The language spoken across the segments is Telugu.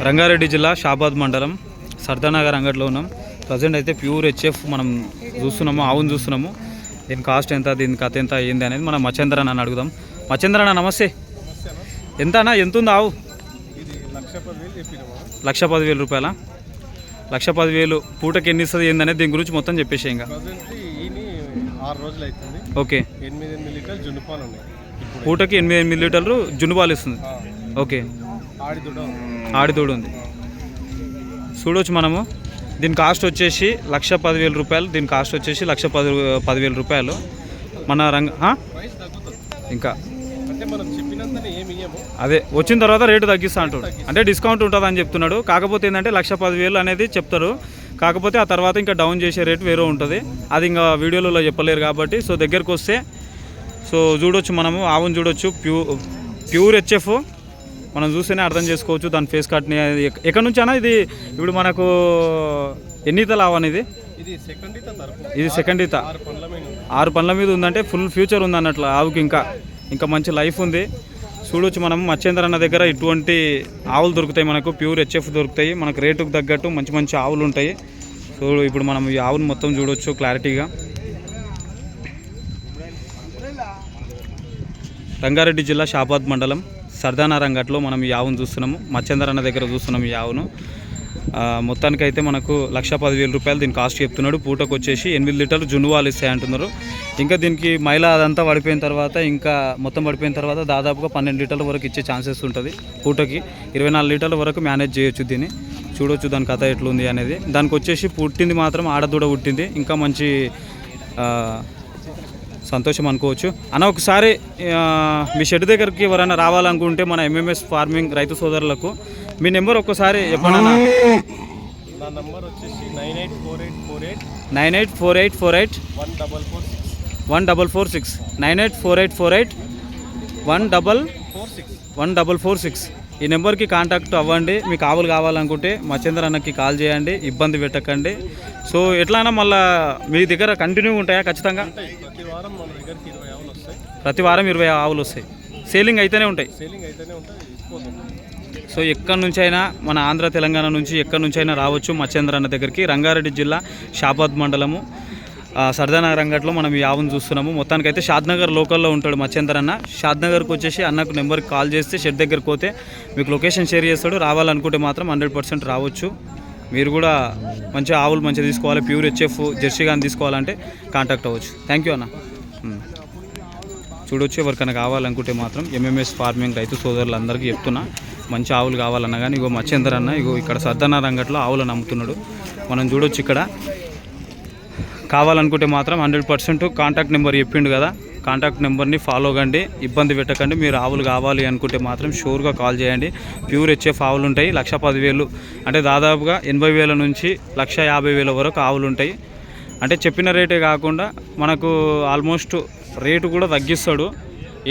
రంగారెడ్డి జిల్లా షాబాద్ మండలం సర్దానగర్ అంగట్లో ఉన్నాం. ప్రజెంట్ అయితే ప్యూర్ హెచ్ఎఫ్ మనం చూస్తున్నాము, ఆవును చూస్తున్నాము. దీని కాస్ట్ ఎంత, దీని కథ ఎంత ఏంది అనేది మనం మచ్చేంద్ర అన్న అడుగుదాం. మచ్చేంద్ర అన్న నమస్తే. ఎంత అన్న, ఎంత ఉంది ఆవు? 1,10,000 రూపాయల. 1,10,000 పూటకి ఎన్ని ఇస్తుంది ఏందనేది దీని గురించి మొత్తం చెప్పేసి. ఇంకా ఓకే, పూటకి 8 లీటర్లు జున్నుపాలు ఇస్తుంది. ఓకే, ఆడిదూడు ఉంది చూడవచ్చు మనము. దీని కాస్ట్ వచ్చేసి 1,10,000 రూపాయలు. దీని కాస్ట్ వచ్చేసి 1,10,000 రూపాయలు. మన ఇంకా అదే వచ్చిన తర్వాత రేటు తగ్గిస్తా అంటాడు, అంటే డిస్కౌంట్ ఉంటుంది అని చెప్తున్నాడు. కాకపోతే ఏంటంటే 1,10,000 అనేది చెప్తారు. కాకపోతే ఆ తర్వాత ఇంకా డౌన్ చేసే రేటు వేరే ఉంటుంది. అది ఇంకా వీడియోలలో చెప్పలేరు కాబట్టి సో దగ్గరకు వస్తే సో చూడొచ్చు మనము. ఆవును చూడొచ్చు, ప్యూర్ హెచ్ఎఫ్ మనం చూస్తేనే అర్థం చేసుకోవచ్చు దాని ఫేస్ కట్ని. ఎక్కడి నుంచి అన్నా ఇది ఇప్పుడు మనకు ఎన్ని ఈతలు ఆవు అనేది? ఇది సెకండ్ ఈత. 6 పండ్ల మీద ఉందంటే ఫుల్ ఫ్యూచర్ ఉంది అన్నట్లు ఆవుకి. ఇంకా మంచి లైఫ్ ఉంది. చూడొచ్చు మనం మచ్చేంద్ర అన్న దగ్గర ఇటువంటి ఆవులు దొరుకుతాయి మనకు, ప్యూర్ హెచ్ఎఫ్ దొరుకుతాయి మనకు. రేటుకు తగ్గట్టు మంచి మంచి ఆవులు ఉంటాయి. సో ఇప్పుడు మనం ఈ ఆవును మొత్తం చూడొచ్చు క్లారిటీగా. రంగారెడ్డి జిల్లా షాబాద్ మండలం సర్దానగర్ అంగట్లో మనం ఈ ఆవును చూస్తున్నాము. మచ్చేంద్ర అన్న దగ్గర చూస్తున్నాం ఈ ఆవును. మొత్తానికైతే మనకు 1,10,000 రూపాయలు దీని కాస్ట్ చెప్తున్నాడు. పూటకు వచ్చేసి 8 లీటర్లు జున్నువాలు ఇస్తాయి అంటున్నారు. ఇంకా దీనికి మైలా అదంతా పడిపోయిన తర్వాత, ఇంకా మొత్తం పడిపోయిన తర్వాత దాదాపుగా 12 లీటర్ల వరకు ఇచ్చే ఛాన్సెస్ ఉంటుంది. పూటకి 24 లీటర్ల వరకు మేనేజ్ చేయొచ్చు దీన్ని. చూడొచ్చు దాని కథ ఎట్లుంది అనేది. దానికి వచ్చేసి పుట్టింది మాత్రం ఆడదూడ పుట్టింది. ఇంకా మంచి సంతోషం అనుకోవచ్చు అన్న. ఒకసారి మీ షెడ్ దగ్గరికి ఎవరైనా రావాలనుకుంటే మన ఎంఎంఎస్ ఫార్మింగ్ రైతు సోదరులకు మీ నెంబర్ ఒక్కసారి చెప్పండి అన్న. నా నంబర్ వచ్చేసి 984848 1446 984848 1446. ఈ నెంబర్కి కాంటాక్ట్ అవ్వండి. మీకు ఆవులు కావాలనుకుంటే మచ్చేంద్ర అన్నకి కాల్ చేయండి, ఇబ్బంది పెట్టకండి. సో ఎట్లయినా మళ్ళీ మీ దగ్గర కంటిన్యూ ఉంటాయా? ఖచ్చితంగా ప్రతి వారం 20 ఆవులు వస్తాయి. సేలింగ్ అయితేనే ఉంటాయి. సో ఎక్కడి నుంచి అయినా మన ఆంధ్ర తెలంగాణ నుంచి ఎక్కడి నుంచి అయినా రావచ్చు మచ్చేంద్ర అన్న దగ్గరికి. రంగారెడ్డి జిల్లా షాబాద్ మండలము సర్దానగర్ అంగట్లో మనం ఈ ఆవును చూస్తున్నాము. మొత్తానికైతే షాద్నగర్ లోకల్లో ఉంటాడు మచ్చేంద్ర అన్న. షాద్నగర్కి వచ్చేసి అన్నకు నెంబర్కి కాల్ చేస్తే షెడ్ దగ్గరికి పోతే మీకు లొకేషన్ షేర్ చేస్తాడు. రావాలనుకుంటే మాత్రం 100% రావచ్చు. మీరు కూడా మంచిగా ఆవులు మంచిగా తీసుకోవాలి, ప్యూర్ హెచ్ఎఫ్ జెర్సీ కానీ తీసుకోవాలంటే కాంటాక్ట్ అవ్వచ్చు. థ్యాంక్ యూ అన్న. చూడొచ్చు, ఎవరికైనా కావాలనుకుంటే మాత్రం ఎంఎంఎస్ ఫార్మింగ్ రైతు సోదరులందరికీ చెప్తున్నా, మంచి ఆవులు కావాలన్నా కానీ ఇగో మచ్చేంద్ర అన్న ఇగో ఇక్కడ సర్దానగర్ అంగట్లో ఆవులను అమ్ముతున్నాడు. మనం చూడొచ్చు ఇక్కడ. కావాలనుకుంటే మాత్రం 100% కాంటాక్ట్ నెంబర్ చెప్పిండు కదా, కాంటాక్ట్ నెంబర్ని ఫాలో కండి, ఇబ్బంది పెట్టకండి. మీరు ఆవులు కావాలి అనుకుంటే మాత్రం షూర్గా కాల్ చేయండి. ప్యూర్ హెచ్ఎఫ్ ఆవులు ఉంటాయి. 1,10,000 అంటే దాదాపుగా 80,000 నుంచి 1,50,000 వరకు ఆవులు ఉంటాయి. అంటే చెప్పిన రేటే కాకుండా మనకు ఆల్మోస్ట్ రేటు కూడా తగ్గిస్తాడు.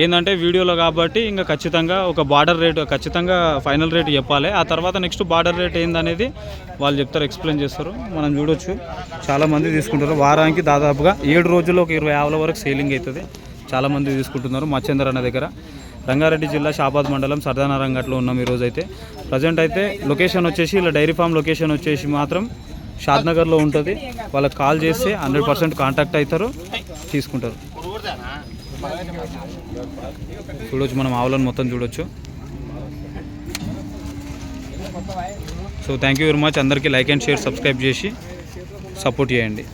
ఏంటంటే వీడియోలో కాబట్టి ఇంకా ఖచ్చితంగా ఒక బార్డర్ రేటు ఖచ్చితంగా ఫైనల్ రేటు చెప్పాలి. ఆ తర్వాత నెక్స్ట్ బార్డర్ రేట్ ఏందనేది వాళ్ళు చెప్తారు, ఎక్స్ప్లెయిన్ చేస్తారు. మనం చూడొచ్చు చాలామంది తీసుకుంటారు. వారానికి దాదాపుగా 7 రోజుల్లో ఒక 20 ఆవుల వరకు సేలింగ్ అవుతుంది. చాలామంది తీసుకుంటున్నారు మచ్చేంద్ర అన్న దగ్గర. రంగారెడ్డి జిల్లా షాబాద్ మండలం సర్దానగర్ అంగట్లో ఉన్నాం ఈరోజు అయితే. ప్రజెంట్ అయితే లొకేషన్ వచ్చేసి ఇలా డైరీ ఫామ్ లొకేషన్ వచ్చేసి మాత్రం షాద్నగర్లో ఉంటుంది. వాళ్ళకి కాల్ చేస్తే 100% కాంటాక్ట్ అవుతారు, తీసుకుంటారు. చూడొచ్చు మనం ఆవులను మొత్తం చూడొచ్చు. So thank you very much. అందరికీ లైక్ అండ్ షేర్ సబ్స్క్రైబ్ చేసి సపోర్ట్ చేయండి.